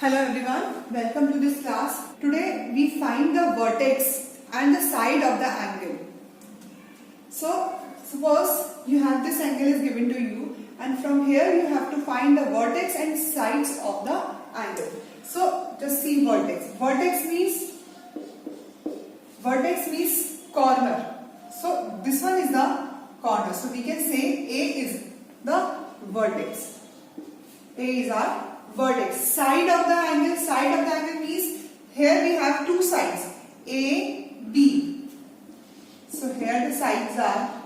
Hello everyone, welcome to this class. Today we find the vertex and the side of the angle. So suppose you have this angle is given to you and from here you have to find the vertex and sides of the angle. So just see vertex. Vertex means corner. So this one is the corner. So we can say A is the vertex. A is our vertex. Side of the angle means here we have two sides A, B. So here the sides are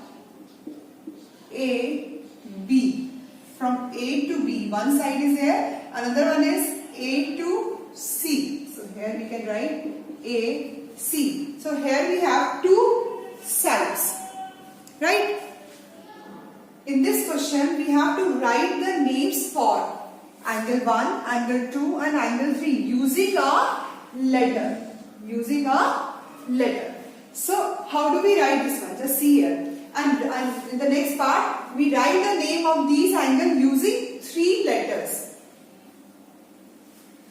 A, B. From A to B, one side is here, another one is A to C. So here we can write A, C. So here we have two sides, right? In this question we have to write the names for angle 1, angle 2 and angle 3 using a letter. So how do we write this one? Just see here. And in the next part we write the name of these angles using 3 letters.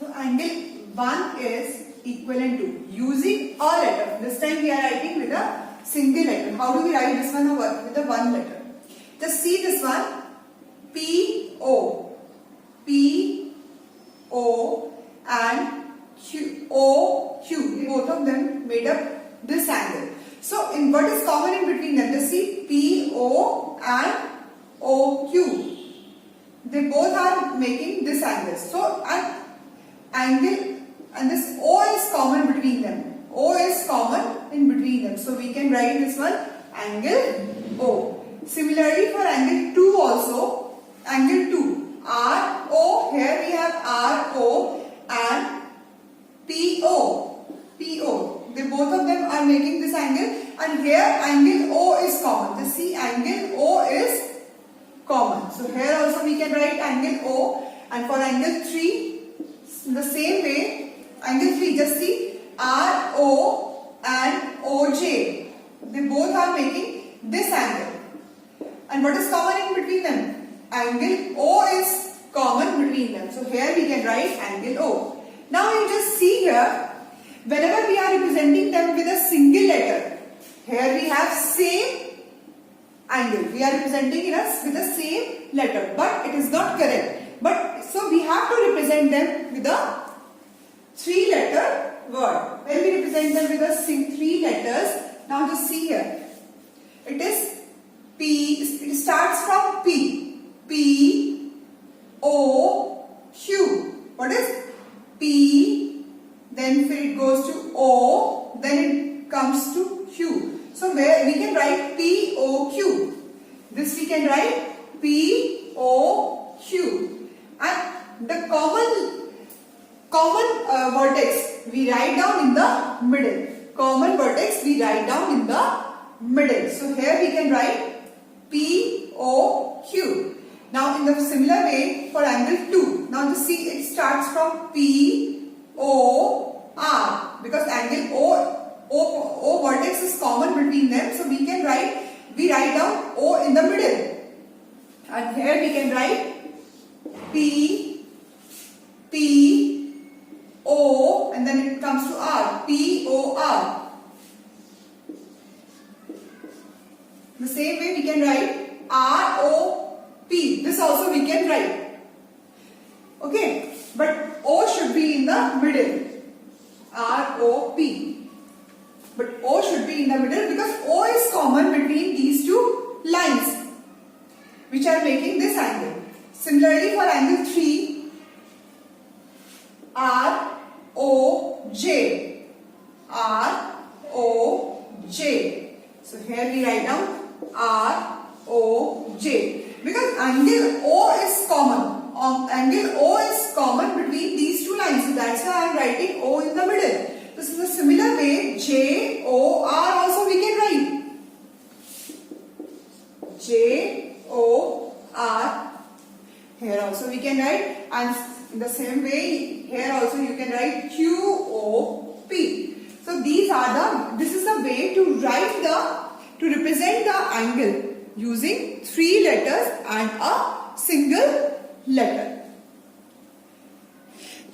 So angle 1 is equivalent to using a letter. This time we are writing with a single letter. How do we write this one with a one letter? Just see this one. P-O. P-O and Q-O-Q. Both of them made up this angle. So in what is common in between them? Just see P-O and O-Q. They both are making this angle. So an angle and this O is common between them. O is common in between them. So we can write this one angle O. Similarly for angle 2 also. Angle 2. R-O, here we have R-O and P-O. P-O. They both of them are making this angle and here angle O is common. Just see angle O is common. So here also we can write angle O and for angle 3 in the same way angle 3 just see R-O and O-J. They both are making this angle. And what is common in between them? Angle O is common between them. So here we can write angle O. Now you just see here, whenever we are representing them with a single letter, here we have same angle. We are representing it with the same letter, but it is not correct. But so we have to represent them with a 3-letter word. When we represent them with a 3 letters, now just see here. It is P. It starts from P. P, O, Q. What is P? Then it goes to O. Then it comes to Q. So where we can write P, O, Q. This we can write P, O, Q. And the common vertex we write down in the middle. Common vertex we write down in the middle. So here we can write P, O, Q. Now in the similar way for angle 2. Now just see it starts from P, O, R. Because angle O vertex is common between them. So we write down O in the middle. And here we can write P, O and then it comes to R. P, O, R. The same way we can write R, O, P. This also we can write. Okay. But O should be in the middle. R, O, P. But O should be in the middle because O is common between these two lines which are making this angle. Similarly for angle 3, R, O, J. R, O, J. So here we write down R, O, J. Because angle O is common. Angle O is common between these two lines. So that's why I am writing O in the middle. This is a similar way. J, O, R also we can write. J, O, R. Here also we can write. And in the same way, here also you can write Q, O, P. So this is the way to represent the angle using 3 letters and a single letter.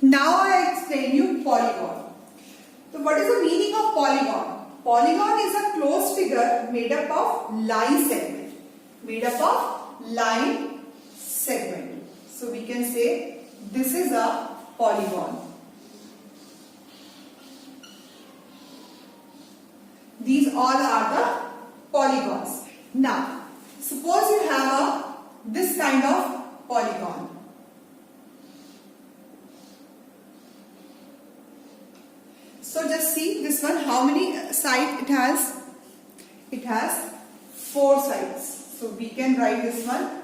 Now I explain you polygon. So what is the meaning of polygon? Polygon is a closed figure made up of line segment. Made up of line segment. So we can say this is a polygon. These all are the polygons. Now, suppose you have this kind of polygon. So just see this one, how many sides it has? It has 4 sides. So we can write this one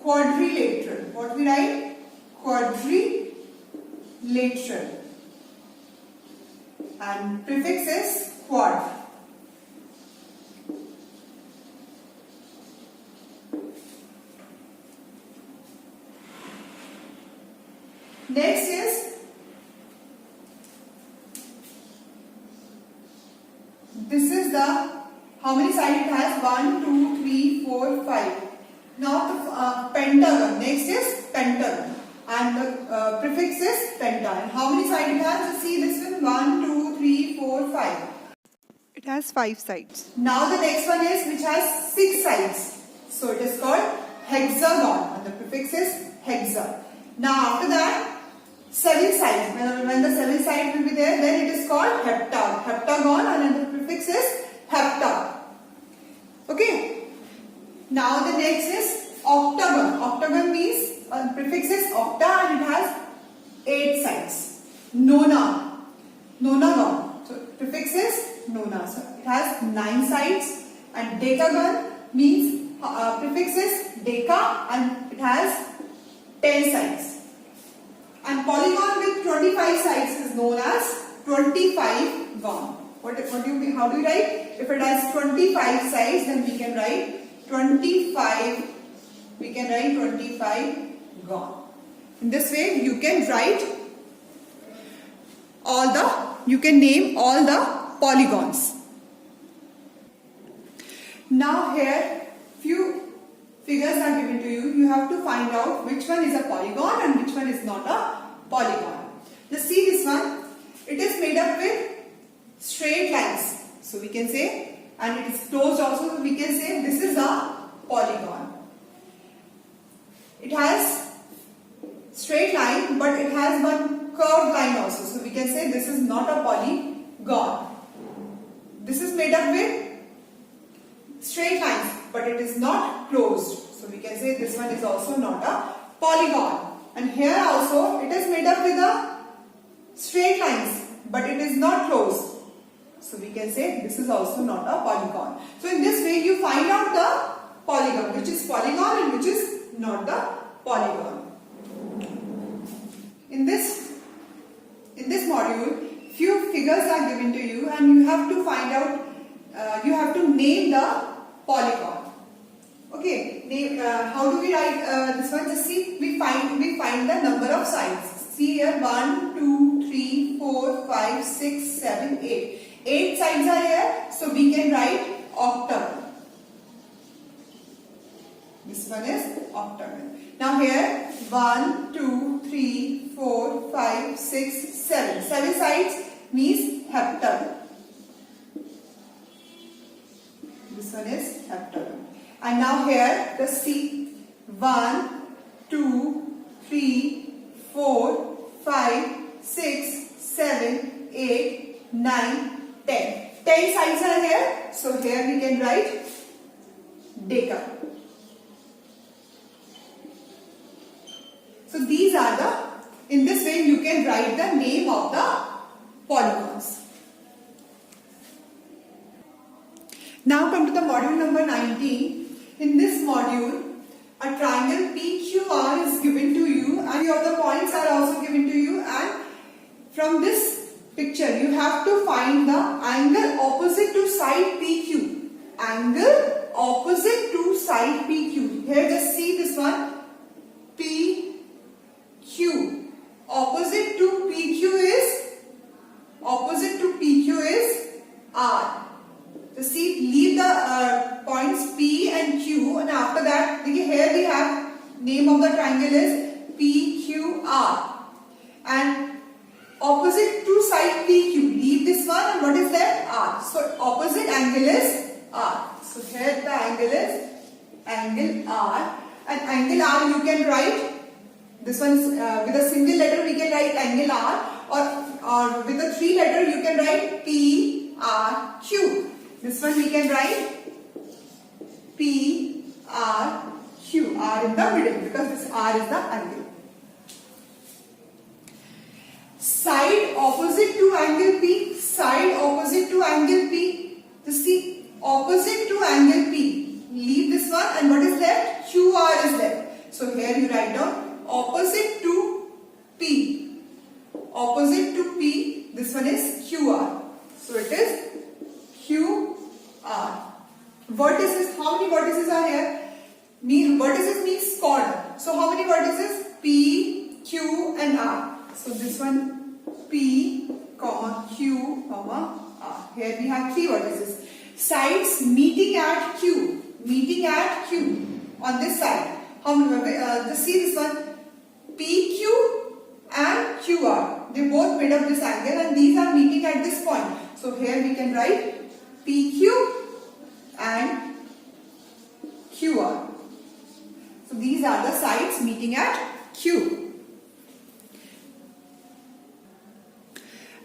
quadrilateral. What we write? Quadrilateral. And prefix is quad. Next is this is the how many sides it has? 1, 2, 3, 4, 5. Now the pentagon. Next is pentagon, and the prefix is penta. And how many sides it has? You see this one: 1, 2, 3, 4, 5. It has 5 sides. Now the next one is which has 6 sides. So it is called hexagon, and the prefix is hexa. Now after that, 7 sides. When the 7 sides will be there, then it is called heptagon, and then the prefix is hepta. Okay. Now the next is octagon. Octagon means prefix is octa, and it has 8 sides. Nonagon. So prefix is nona. So it has 9 sides. And decagon means prefix is deca, and it has 10 sides. And polygon with 25 sides is known as 25gon. How do you write? If it has 25 sides, then we can write 25. We can write 25gon. In this way, you can write you can name all the polygons. Now here, few figures are given to you. You have to find out which one is a polygon and which one is not a polygon. Just see this one. It is made up with straight lines. So we can say, and it is closed also. So we can say this is a polygon. It has straight line, but it has one curved line also. So we can say this is not a polygon. This is made up with straight lines, but it is not closed. So we can say this one is also not a polygon. And here also it is made up with a straight lines, but it is not closed. So we can say this is also not a polygon. So in this way you find out the polygon, which is polygon and which is not the polygon. In this module, few figures are given to you, and you have to find out, you have to name the polygon. Okay, how do we write this one? Just see, we find the number of sides. See here, 1, 2, 3, 4, 5, 6, 7, 8. 8 sides are here, so we can write octagon. This one is octagon. Now here, 1, 2, 3, 4, 5, 6, 7. 7 sides means heptagon. This one is heptagon. And now here, the C, 1, 2, 3, 4, 5, 6, 7, 8, 9, 10. 10 sides are here. So here we can write deca. So these are in this way you can write the name of the polygons. Now come to the module number 19. In this module, a triangle PQR is given to you, and your other points are also given to you, and from this picture you have to find the angle opposite to side PQ. Angle opposite to side PQ. Here just see this one, PQ. Opposite to PQ is R. So see, leave the points P and Q, and after that, here we have name of the triangle is PQR, and opposite to side PQ. Leave this one and what is there? R. So opposite angle is R. So here the angle is angle R. And angle R you can write, this one is, with a single letter we can write angle R, or with a 3 letter you can write PRQ. This one we can write PRQ. R in the middle because this R is the angle. Side opposite to angle P. Side opposite to angle P. Just see, opposite to angle P. Leave this one and what is left? QR is left. So here you write down opposite to P. Opposite to P. This one is QR. So it is QR. Vertices. How many vertices are here? Vertices means chord. So how many vertices? P, Q and R. So this one P, Q, R. Here we have 3 vertices. Sides meeting at Q. Meeting at Q. On this side. Just see this one. PQ and QR. They both made up this angle and these are meeting at this point. So here we can write PQ and QR. So these are the sides meeting at Q.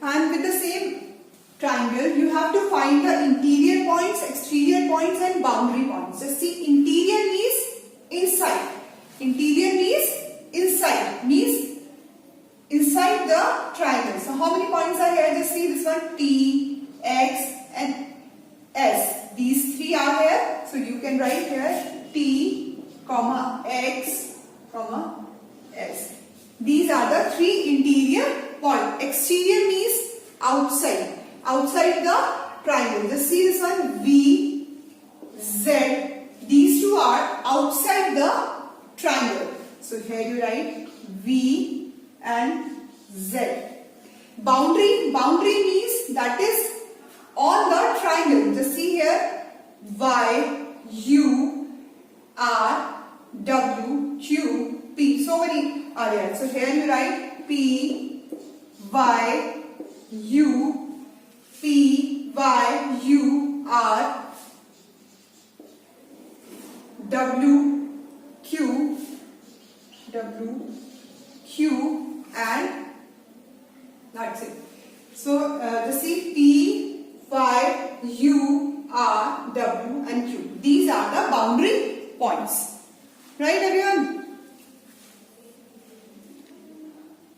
And with the same triangle, you have to find the interior points, exterior points and boundary points. Just see, interior means inside. Interior means inside. Means inside the triangle. So how many points are here? Just see this one, T, X and S. These 3 are here. So you can write here T, X, S. These are the 3 interior points. Exterior means outside. Outside the triangle. Just see this one, V, Z. These 2 are outside the triangle. So here you write V and Z. Boundary. Boundary means that is on the triangle. Just see here, Y, U, R, W, Q, P. So many are here. So here you write P, Y, U, P, Y, U, R, W, Q, and that's it. So just see P, Y, U, R, W and Q. These are the boundary points. Right everyone?